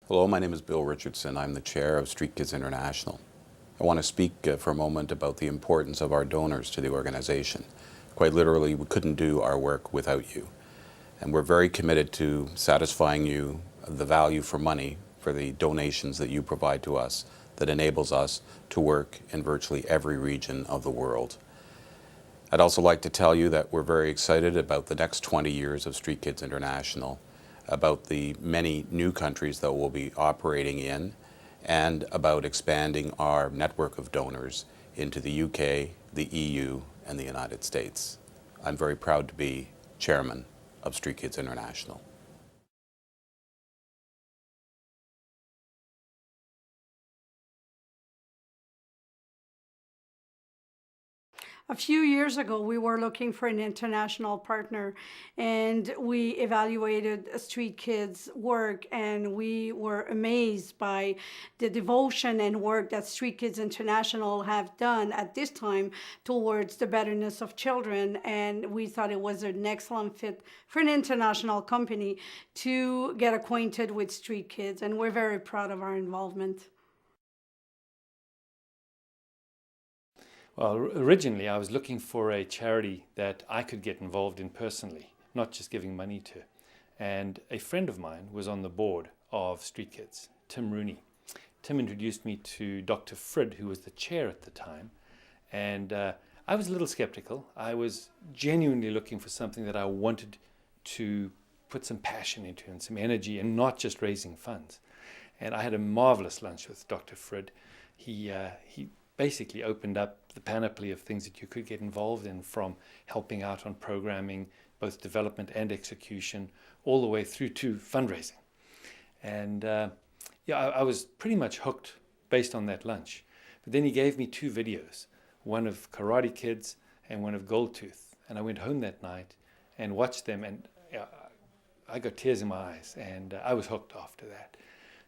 Hello, my name is Bill Richardson. I'm the chair of Street Kids International. I want to speak for a moment about the importance of our donors to the organization. Quite literally, we couldn't do our work without you. And we're very committed to satisfying you the value for money for the donations that you provide to us that enables us to work in virtually every region of the world. I'd also like to tell you that we're very excited about the next 20 years of Street Kids International, about the many new countries that we'll be operating in, and about expanding our network of donors into the UK, the EU, and the United States. I'm very proud to be chairman of Street Kids International. A few years ago, we were looking for an international partner, and we evaluated Street Kids' work, and we were amazed by the devotion and work that Street Kids International have done at this time towards the betterness of children. And we thought it was an excellent fit for an international company to get acquainted with Street Kids, and we're very proud of our involvement. Well, originally I was looking for a charity that I could get involved in personally, not just giving money to. And a friend of mine was on the board of Street Kids, Tim Rooney. Tim introduced me to Dr. Frid, who was the chair at the time. And I was a little skeptical. I was genuinely looking for something that I wanted to put some passion into and some energy, and not just raising funds. And I had a marvelous lunch with Dr. Frid. He basically opened up the panoply of things that you could get involved in, from helping out on programming, both development and execution, all the way through to fundraising. And I was pretty much hooked based on that lunch. But then he gave me two videos, one of Karate Kids and one of Goldtooth. And I went home that night and watched them, and I got tears in my eyes, and I was hooked after that.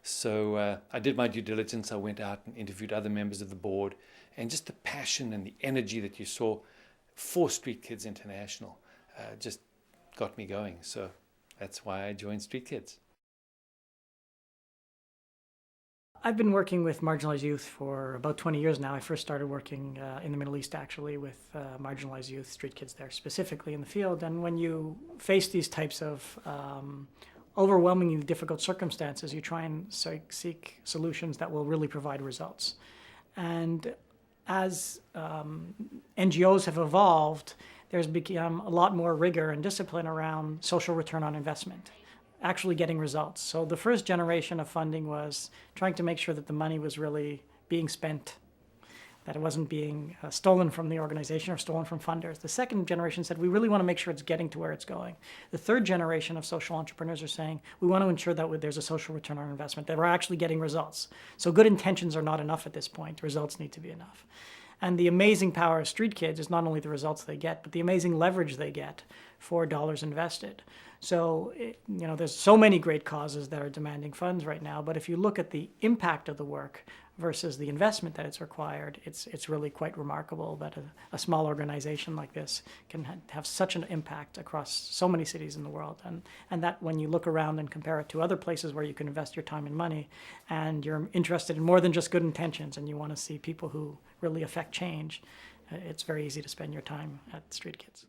So I did my due diligence. I went out and interviewed other members of the board, and just the passion and the energy that you saw for Street Kids International just got me going. So that's why I joined Street Kids. I've been working with marginalized youth for about 20 years now. I first started working in the Middle East, actually, with marginalized youth, Street Kids there specifically in the field. And when you face these types of overwhelmingly difficult circumstances, you try and seek solutions that will really provide results. And as NGOs have evolved, there's become a lot more rigor and discipline around social return on investment, actually getting results. So the first generation of funding was trying to make sure that the money was really being spent, that it wasn't being stolen from the organization or stolen from funders. The second generation said, we really want to make sure it's getting to where it's going. The third generation of social entrepreneurs are saying, we want to ensure that there's a social return on investment, that we're actually getting results. So good intentions are not enough at this point. Results need to be enough. And the amazing power of Street Kids is not only the results they get, but the amazing leverage they get for dollars invested. So, there's so many great causes that are demanding funds right now, but if you look at the impact of the work versus the investment that it's required, it's really quite remarkable that a small organization like this can have such an impact across so many cities in the world. And that when you look around and compare it to other places where you can invest your time and money, and you're interested in more than just good intentions, and you want to see people who really affect change, it's very easy to spend your time at Street Kids.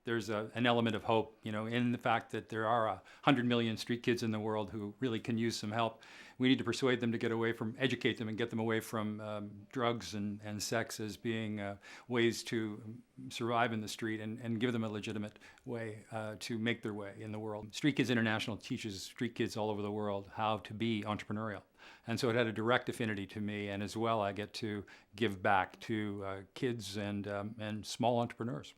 There's an element of hope, in the fact that there are 100 million street kids in the world who really can use some help. We need to persuade them to educate them and get them away from drugs and sex as being ways to survive in the street, and give them a legitimate way to make their way in the world. Street Kids International teaches street kids all over the world how to be entrepreneurial. And so it had a direct affinity to me, and as well I get to give back to kids and small entrepreneurs.